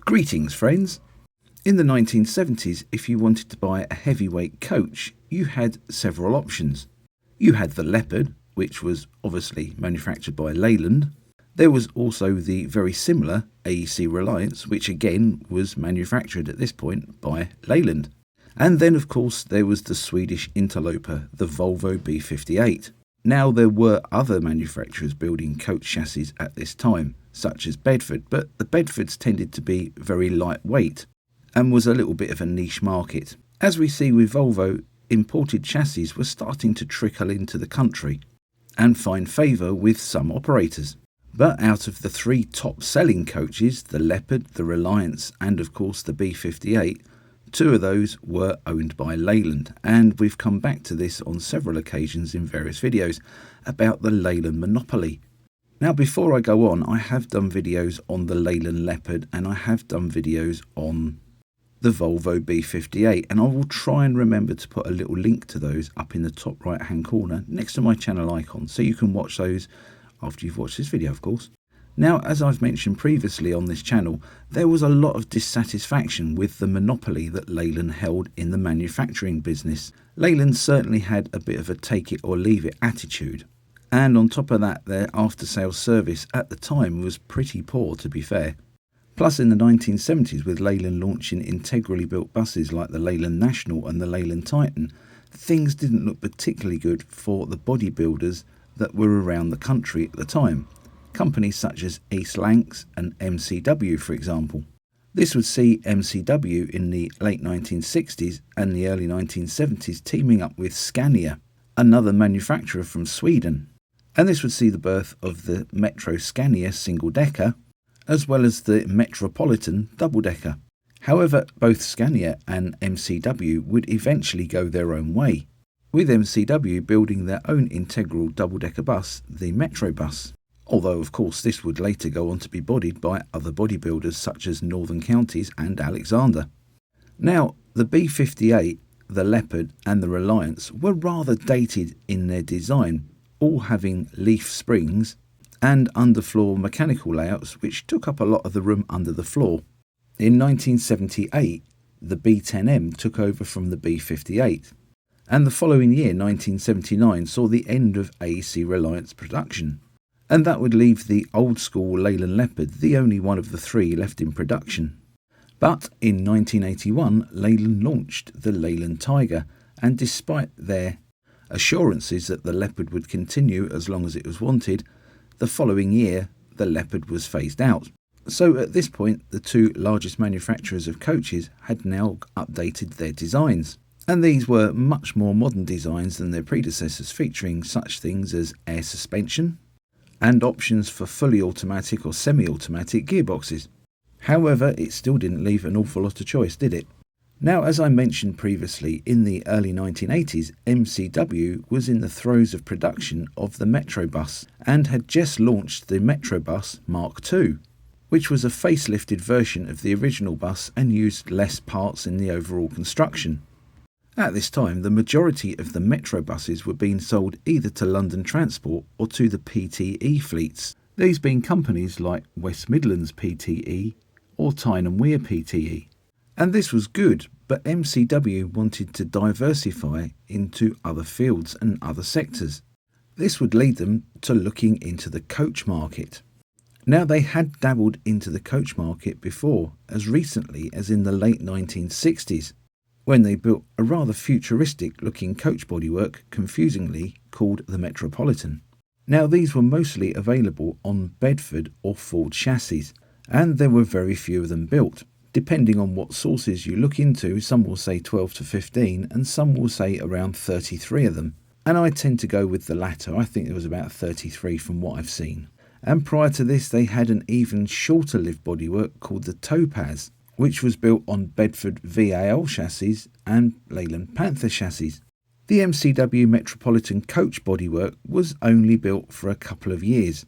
Greetings friends! In the 1970s, if you wanted to buy a heavyweight coach, you had several options. You had the Leopard, which was obviously manufactured by Leyland. There was also the very similar AEC Reliance, which again was manufactured at this point by Leyland. And then of course there was the Swedish interloper, the Volvo B58. Now there were other manufacturers building coach chassis at this time, such as Bedford, but the Bedfords tended to be very lightweight and was a little bit of a niche market. As we see with Volvo, imported chassis were starting to trickle into the country and find favour with some operators. But out of the three top selling coaches, the Leopard, the Reliance and of course the B58, two of those were owned by Leyland, and we've come back to this on several occasions in various videos about the Leyland Monopoly. Now before I go on, I have done videos on the Leyland Leopard and I have done videos on the Volvo B58, and I will try and remember to put a little link to those up in the top right hand corner next to my channel icon, so you can watch those after you've watched this video of course. Now, as I've mentioned previously on this channel, there was a lot of dissatisfaction with the monopoly that Leyland held in the manufacturing business. Leyland certainly had a bit of a take it or leave it attitude. And on top of that, their after-sales service at the time was pretty poor, to be fair. Plus in the 1970s, with Leyland launching integrally built buses like the Leyland National and the Leyland Titan, things didn't look particularly good for the bodybuilders that were around the country at the time. Companies such as East Lancs and MCW, for example. This would see MCW in the late 1960s and the early 1970s teaming up with Scania, another manufacturer from Sweden. And this would see the birth of the Metro Scania single-decker, as well as the Metropolitan double-decker. However, both Scania and MCW would eventually go their own way, with MCW building their own integral double-decker bus, the Metrobus. Although of course this would later go on to be bodied by other bodybuilders such as Northern Counties and Alexander. Now the B58, the Leopard and the Reliance were rather dated in their design, all having leaf springs and underfloor mechanical layouts which took up a lot of the room under the floor. In 1978 the B10M took over from the B58, and the following year 1979 saw the end of AEC Reliance production. And that would leave the old school Leyland Leopard the only one of the three left in production. But in 1981 Leyland launched the Leyland Tiger, and despite their assurances that the Leopard would continue as long as it was wanted, the following year the Leopard was phased out. So at this point the two largest manufacturers of coaches had now updated their designs. And these were much more modern designs than their predecessors, featuring such things as air suspension and options for fully automatic or semi-automatic gearboxes. However, it still didn't leave an awful lot of choice, did it? Now, as I mentioned previously, in the early 1980s, MCW was in the throes of production of the Metrobus and had just launched the Metrobus Mark II, which was a facelifted version of the original bus and used less parts in the overall construction. At this time, the majority of the Metro buses were being sold either to London Transport or to the PTE fleets, these being companies like West Midlands PTE or Tyne and Wear PTE. And this was good, but MCW wanted to diversify into other fields and other sectors. This would lead them to looking into the coach market. Now, they had dabbled into the coach market before, as recently as in the late 1960s. When they built a rather futuristic looking coach bodywork, confusingly called the Metropolitan. Now these were mostly available on Bedford or Ford chassis, and there were very few of them built. Depending on what sources you look into, some will say 12 to 15 and some will say around 33 of them. And I tend to go with the latter. I think there was about 33 from what I've seen. And prior to this they had an even shorter lived bodywork called the Topaz, which was built on Bedford VAL chassis and Leyland Panther chassis. The MCW Metropolitan coach bodywork was only built for a couple of years,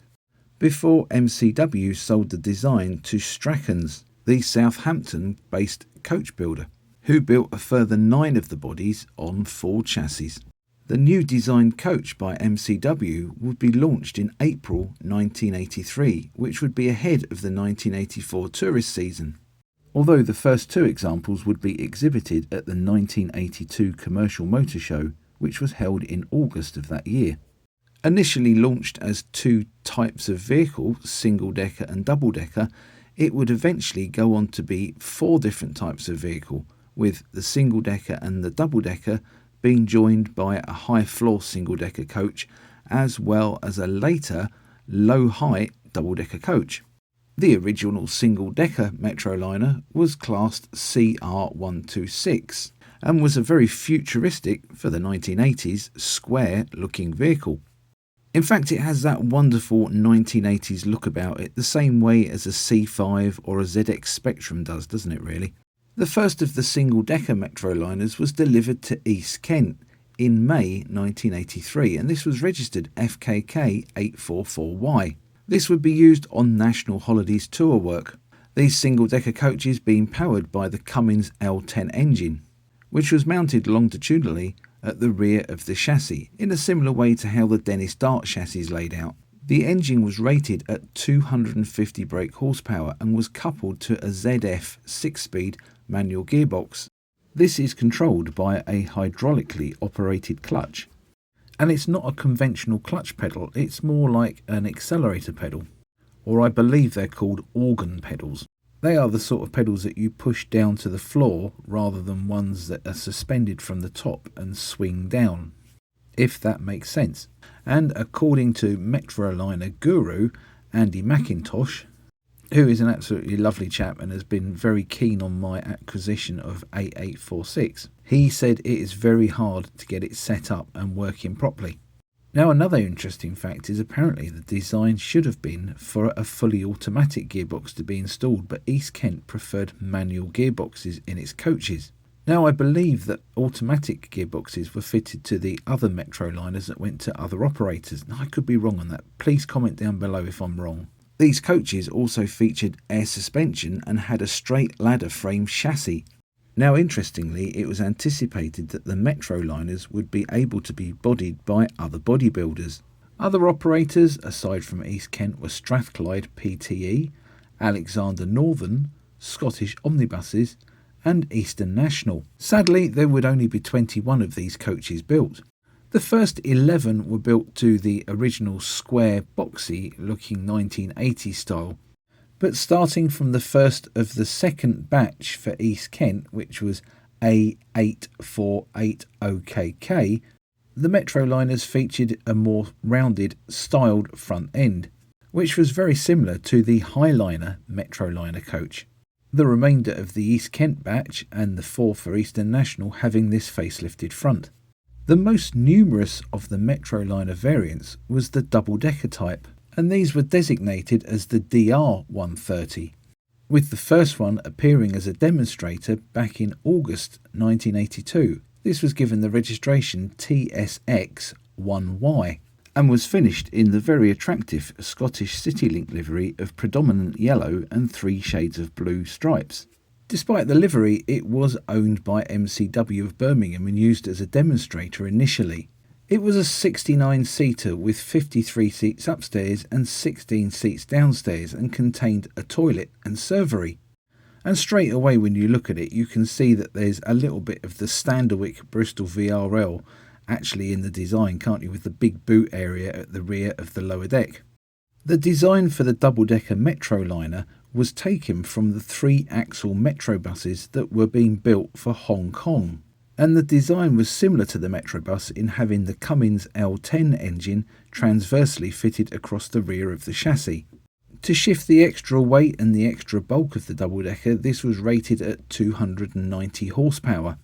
before MCW sold the design to Strachan's, the Southampton-based coach builder, who built a further 9 of the bodies on Ford chassis. The new designed coach by MCW would be launched in April 1983, which would be ahead of the 1984 tourist season. although the first two examples would be exhibited at the 1982 Commercial Motor Show, which was held in August of that year. Initially launched as two types of vehicle, single-decker and double-decker, it would eventually go on to be four different types of vehicle, with the single-decker and the double-decker being joined by a high-floor single-decker coach, as well as a later low-height double-decker coach. The original single-decker Metroliner was classed CR126 and was a very futuristic, for the 1980s, square-looking vehicle. In fact, it has that wonderful 1980s look about it, the same way as a C5 or a ZX Spectrum does, doesn't it really? The first of the single-decker Metroliners was delivered to East Kent in May 1983, and this was registered FKK 844Y. This would be used on National Holidays tour work. These single-decker coaches being powered by the Cummins L10 engine, which was mounted longitudinally at the rear of the chassis, in a similar way to how the Dennis Dart chassis is laid out. The engine was rated at 250 brake horsepower and was coupled to a ZF 6-speed manual gearbox. This is controlled by a hydraulically operated clutch. And it's not a conventional clutch pedal, it's more like an accelerator pedal, or I believe they're called organ pedals. They are the sort of pedals that you push down to the floor rather than ones that are suspended from the top and swing down, if that makes sense. And according to Metroliner guru Andy McIntosh, who is an absolutely lovely chap and has been very keen on my acquisition of 8846, he said it is very hard to get it set up and working properly. Now, another interesting fact is apparently the design should have been for a fully automatic gearbox to be installed, but East Kent preferred manual gearboxes in its coaches. Now, I believe that automatic gearboxes were fitted to the other Metroliners that went to other operators. Now, I could be wrong on that. Please comment down below if I'm wrong. These coaches also featured air suspension and had a straight ladder frame chassis. Now, interestingly, it was anticipated that the Metroliners would be able to be bodied by other bodybuilders. Other operators, aside from East Kent, were Strathclyde PTE, Alexander Northern, Scottish Omnibuses, and Eastern National. Sadly, there would only be 21 of these coaches built. The first 11 were built to the original square, boxy looking 1980s style. But starting from the first of the second batch for East Kent, which was A848OKK, the Metroliners featured a more rounded, styled front end, which was very similar to the Highliner Metroliner coach. The remainder of the East Kent batch and the 4 for Eastern National having this facelifted front. The most numerous of the Metroliner variants was the double-decker type, and these were designated as the DR130, with the first one appearing as a demonstrator back in August 1982. This was given the registration TSX1Y and was finished in the very attractive Scottish CityLink livery of predominant yellow and 3 shades of blue stripes. Despite the livery, it was owned by MCW of Birmingham and used as a demonstrator initially. It was a 69-seater with 53 seats upstairs and 16 seats downstairs and contained a toilet and servery. And straight away when you look at it, you can see that there's a little bit of the Standerwick Bristol VRL actually in the design, can't you, with the big boot area at the rear of the lower deck. The design for the double-decker Metroliner was taken from the 3-axle Metrobuses that were being built for Hong Kong. And the design was similar to the Metrobus in having the Cummins L10 engine transversely fitted across the rear of the chassis. To shift the extra weight and the extra bulk of the double-decker, this was rated at 290 horsepower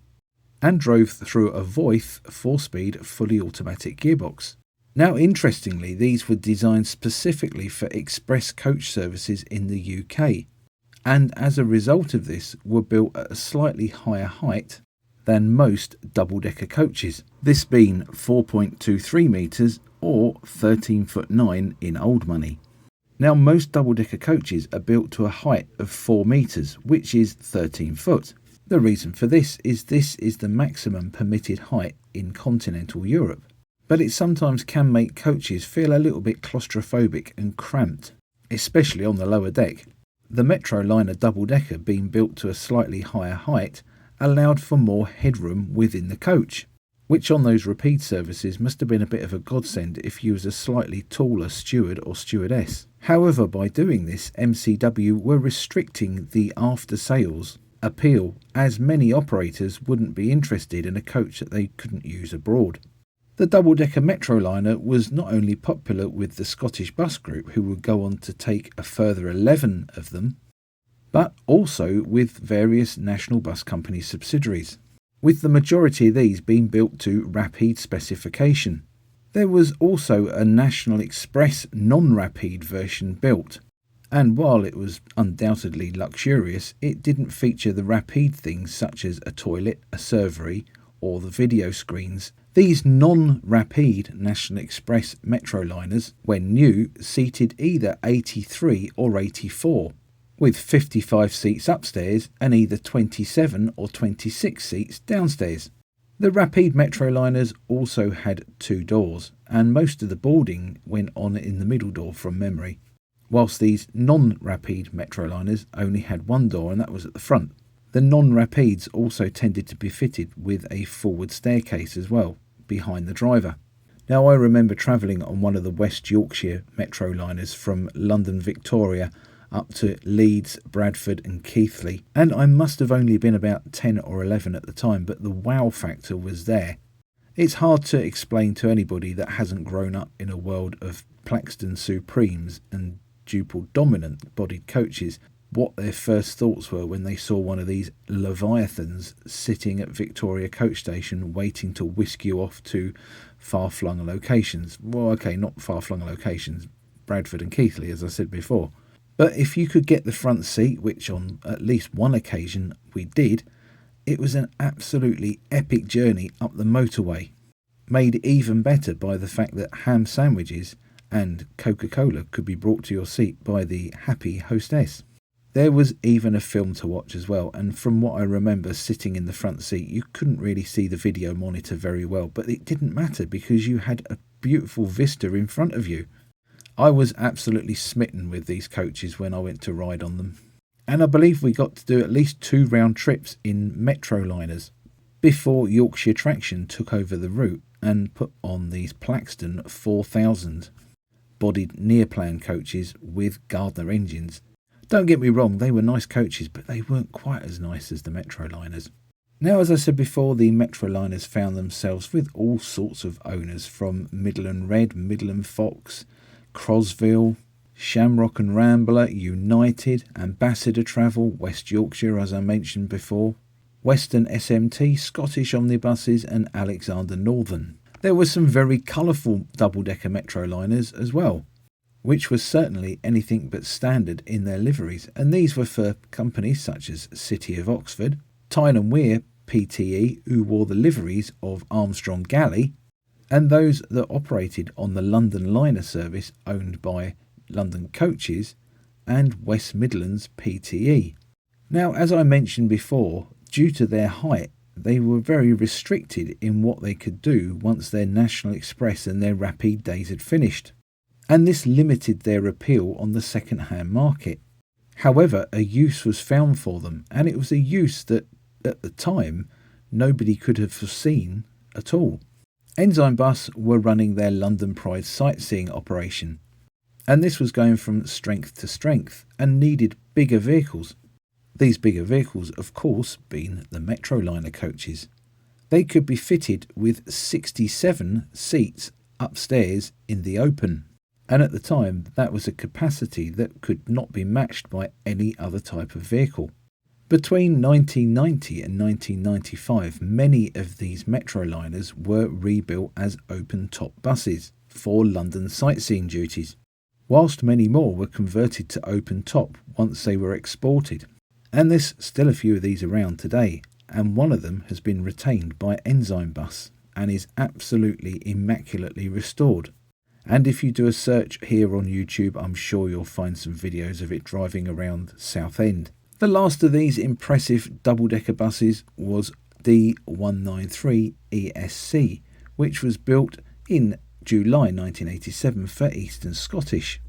and drove through a Voith 4-speed fully automatic gearbox. Now, interestingly, these were designed specifically for express coach services in the UK, and as a result of this were built at a slightly higher height than most double-decker coaches, this being 4.23 metres or 13 foot 9 in old money. Now, most double-decker coaches are built to a height of 4 metres, which is 13 foot. The reason for this is the maximum permitted height in continental Europe, but it sometimes can make coaches feel a little bit claustrophobic and cramped, especially on the lower deck. The Metroliner double-decker being built to a slightly higher height allowed for more headroom within the coach, which on those repeat services must have been a bit of a godsend if you was a slightly taller steward or stewardess. However, by doing this, MCW were restricting the after-sales appeal, as many operators wouldn't be interested in a coach that they couldn't use abroad. The double-decker Metroliner was not only popular with the Scottish bus group, who would go on to take a further 11 of them, but also with various national bus company subsidiaries, with the majority of these being built to Rapide specification. There was also a National Express non-Rapide version built, and while it was undoubtedly luxurious, it didn't feature the Rapide things such as a toilet, a servery, or the video screens. These non-Rapide National Express Metroliners, when new, seated either 83 or 84, with 55 seats upstairs and either 27 or 26 seats downstairs. The Rapide Metroliners also had 2 doors, and most of the boarding went on in the middle door from memory, whilst these non-Rapide Metroliners only had 1 door, and that was at the front. The non-Rapides also tended to be fitted with a forward staircase as well, behind the driver. Now, I remember travelling on one of the West Yorkshire Metroliners from London Victoria up to Leeds, Bradford and Keighley, and I must have only been about 10 or 11 at the time, but the wow factor was there. It's hard to explain to anybody that hasn't grown up in a world of Plaxton Supremes and duple dominant bodied coaches what their first thoughts were when they saw one of these leviathans sitting at Victoria Coach Station waiting to whisk you off to far-flung locations. Well, okay, not far-flung locations, Bradford and Keighley, as I said before. But if you could get the front seat, which on at least one occasion we did, it was an absolutely epic journey up the motorway, made even better by the fact that ham sandwiches and Coca-Cola could be brought to your seat by the happy hostess. There was even a film to watch as well, and from what I remember sitting in the front seat, you couldn't really see the video monitor very well, but it didn't matter because you had a beautiful vista in front of you. I was absolutely smitten with these coaches when I went to ride on them, and I believe we got to do at least 2 round trips in Metroliners before Yorkshire Traction took over the route and put on these Plaxton 4000 bodied near-plan coaches with Gardner engines. Don't get me wrong, they were nice coaches, but they weren't quite as nice as the Metroliners. Now, as I said before, the Metroliners found themselves with all sorts of owners, from Midland Red, Midland Fox, Crosville, Shamrock and Rambler, United, Ambassador Travel, West Yorkshire, as I mentioned before, Western SMT, Scottish Omnibuses and Alexander Northern. There were some very colourful double-decker Metroliners as well, which was certainly anything but standard in their liveries, and these were for companies such as City of Oxford, Tyne and Wear PTE, who wore the liveries of Armstrong Galley, and those that operated on the London Liner service owned by London Coaches and West Midlands PTE. Now, as I mentioned before, due to their height, they were very restricted in what they could do once their National Express and their Rapide days had finished, and this limited their appeal on the second-hand market. However, a use was found for them, and it was a use that, at the time, nobody could have foreseen at all. Ensign Bus were running their London Pride sightseeing operation, and this was going from strength to strength and needed bigger vehicles. These bigger vehicles, of course, being the Metroliner coaches. They could be fitted with 67 seats upstairs in the open, and at the time that was a capacity that could not be matched by any other type of vehicle. Between 1990 and 1995, many of these Metroliners were rebuilt as open-top buses for London sightseeing duties, whilst many more were converted to open-top once they were exported. And there's still a few of these around today, and one of them has been retained by Ensign Bus and is absolutely immaculately restored. And if you do a search here on YouTube, I'm sure you'll find some videos of it driving around Southend. The last of these impressive double-decker buses was D193 ESC, which was built in July 1987 for Eastern Scottish.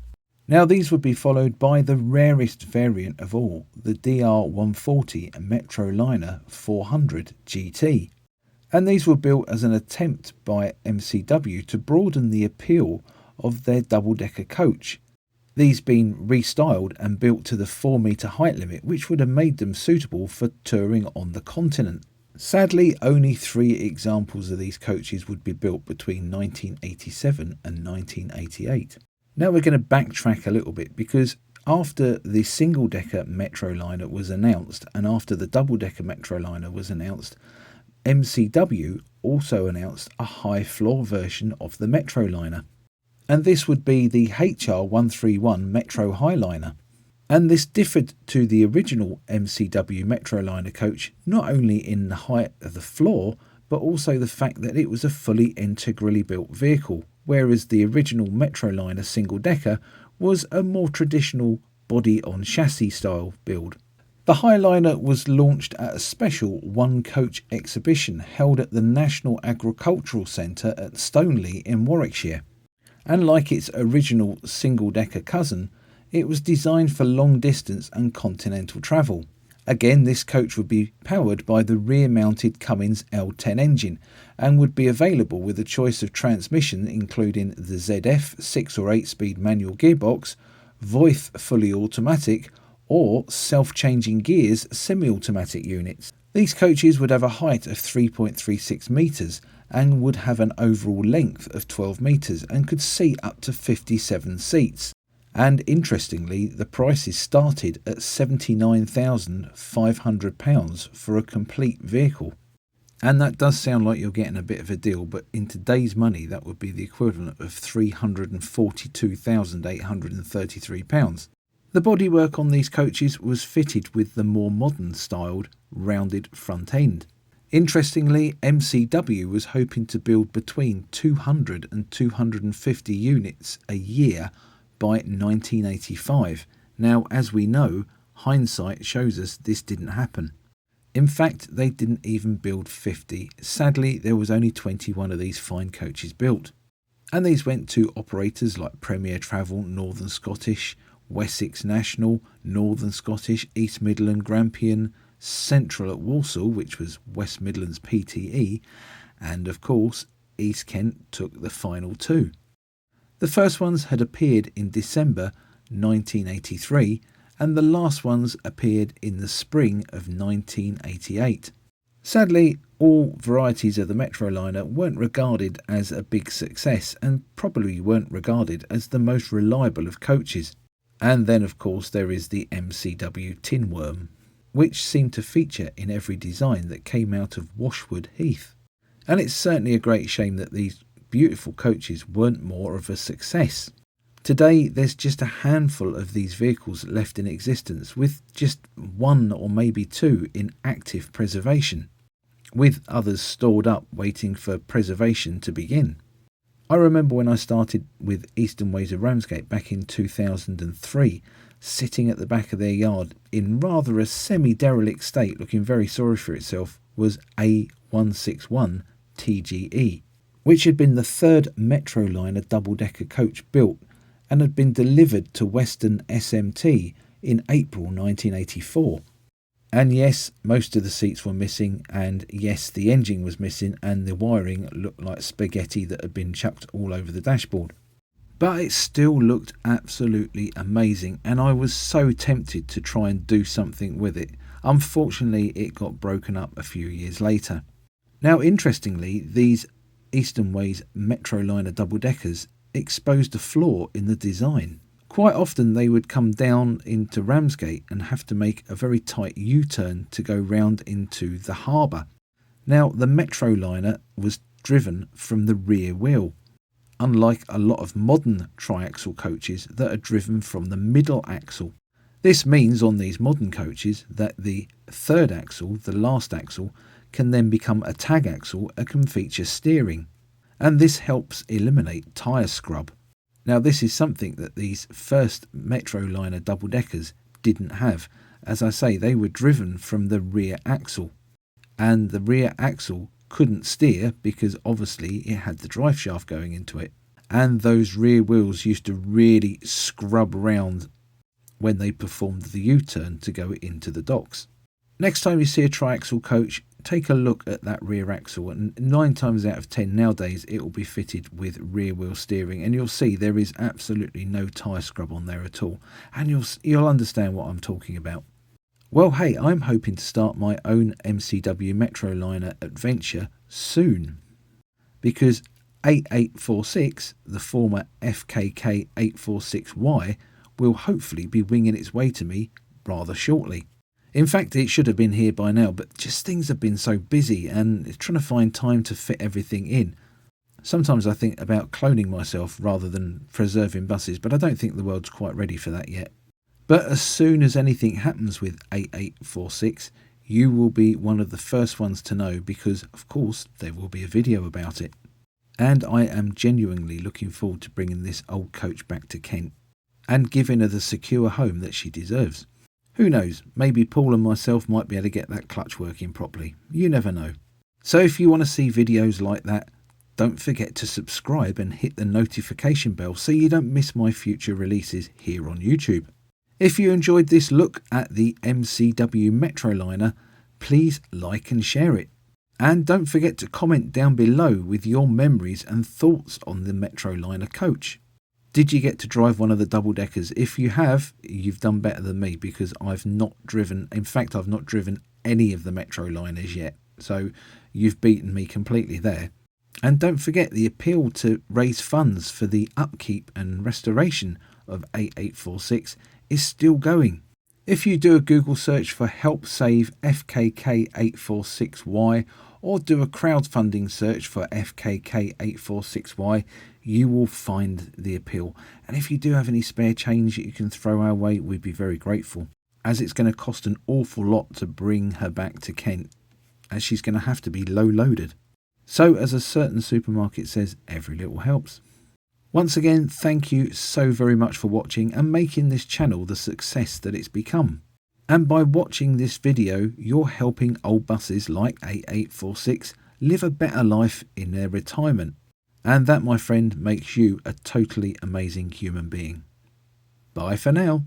Now these would be followed by the rarest variant of all, the DR140 Metroliner 400 GT. And these were built as an attempt by MCW to broaden the appeal of their double-decker coach. These being restyled and built to the 4-metre height limit, which would have made them suitable for touring on the continent. Sadly, only 3 examples of these coaches would be built between 1987 and 1988. Now we're going to backtrack a little bit, because after the single-decker Metroliner was announced and after the double-decker Metroliner was announced, MCW also announced a high-floor version of the Metroliner. And this would be the HR131 Metro Highliner. And this differed to the original MCW Metroliner coach not only in the height of the floor, but also the fact that it was a fully integrally built vehicle, whereas the original Metroliner single-decker was a more traditional body-on-chassis style build. The Highliner was launched at a special one-coach exhibition held at the National Agricultural Centre at Stoneleigh in Warwickshire. And like its original single-decker cousin, it was designed for long-distance and continental travel. Again, this coach would be powered by the rear-mounted Cummins L10 engine and would be available with a choice of transmission including the ZF 6 or 8-speed manual gearbox, Voith fully automatic, or self-changing gears semi-automatic units. These coaches would have a height of 3.36 metres and would have an overall length of 12 metres and could seat up to 57 seats. And interestingly, the prices started at £79,500 for a complete vehicle. And that does sound like you're getting a bit of a deal, but in today's money that would be the equivalent of £342,833. The bodywork on these coaches was fitted with the more modern styled rounded front end. Interestingly, MCW was hoping to build between 200 and 250 units a year by 1985. Now, as we know, hindsight shows us this didn't happen. In fact, they didn't even build 50. Sadly, there was only 21 of these fine coaches built. And these went to operators like Premier Travel, Northern Scottish, Wessex National, Northern Scottish, East Midland Grampian, Central at Walsall, which was West Midlands PTE, and of course East Kent took the final 2. The first ones had appeared in December 1983 and the last ones appeared in the spring of 1988. Sadly, all varieties of the Metroliner weren't regarded as a big success and probably weren't regarded as the most reliable of coaches. And then of course there is the MCW Tin Worm, which seemed to feature in every design that came out of Washwood Heath. And it's certainly a great shame that these beautiful coaches weren't more of a success. Today there's just a handful of these vehicles left in existence, with just 1 or maybe 2 in active preservation, with others stored up waiting for preservation to begin. I remember when I started with Eastern Ways of Ramsgate back in 2003, sitting at the back of their yard in rather a semi-derelict state, looking very sorry for itself, was A161 TGE, which had been the third Metroliner double-decker coach built and had been delivered to Western SMT in April 1984. And yes, most of the seats were missing, and yes, the engine was missing, and the wiring looked like spaghetti that had been chucked all over the dashboard. But it still looked absolutely amazing, and I was so tempted to try and do something with it. Unfortunately, it got broken up a few years later. Now, interestingly, these Eastern Ways Metroliner double-deckers exposed a flaw in the design. Quite often they would come down into Ramsgate and have to make a very tight U-turn to go round into the harbour. Now, the Metroliner was driven from the rear wheel, unlike a lot of modern triaxle coaches that are driven from the middle axle. This means on these modern coaches that the third axle, the last axle, can then become a tag axle and can feature steering. And this helps eliminate tyre scrub. Now, this is something that these first Metroliner double-deckers didn't have. As I say, they were driven from the rear axle, and the rear axle couldn't steer because obviously it had the drive shaft going into it. and those rear wheels used to really scrub round when they performed the U-turn to go into the docks. Next time you see a triaxle coach, take a look at that rear axle, and 9 times out of 10 nowadays it will be fitted with rear wheel steering, and you'll see there is absolutely no tyre scrub on there at all, and you'll understand what I'm talking about. Well, hey, I'm hoping to start my own MCW Metroliner adventure soon, because 8846, the former FKK 846Y, will hopefully be winging its way to me rather shortly. In fact, it should have been here by now, but just things have been so busy and trying to find time to fit everything in. Sometimes I think about cloning myself rather than preserving buses, but I don't think the world's quite ready for that yet. But as soon as anything happens with 8846, you will be one of the first ones to know, because of course there will be a video about it. And I am genuinely looking forward to bringing this old coach back to Kent and giving her the secure home that she deserves. Who knows, maybe Paul and myself might be able to get that clutch working properly. You never know. So if you want to see videos like that, don't forget to subscribe and hit the notification bell so you don't miss my future releases here on YouTube. If you enjoyed this look at the MCW Metroliner, please like and share it. And don't forget to comment down below with your memories and thoughts on the Metroliner coach. Did you get to drive one of the double-deckers? If you have, you've done better than me, because I've not driven, in fact, I've not driven any of the Metroliners yet. So you've beaten me completely there. And don't forget, the appeal to raise funds for the upkeep and restoration of 8846 is still going. If you do a Google search for Help Save FKK 846Y, or do a crowdfunding search for FKK 846Y, you will find the appeal. And if you do have any spare change that you can throw our way, we'd be very grateful, as it's going to cost an awful lot to bring her back to Kent, as she's going to have to be low loaded. So as a certain supermarket says, every little helps. Once again, thank you so very much for watching and making this channel the success that it's become. And by watching this video, you're helping old buses like 8846 live a better life in their retirement. And that, my friend, makes you a totally amazing human being. Bye for now.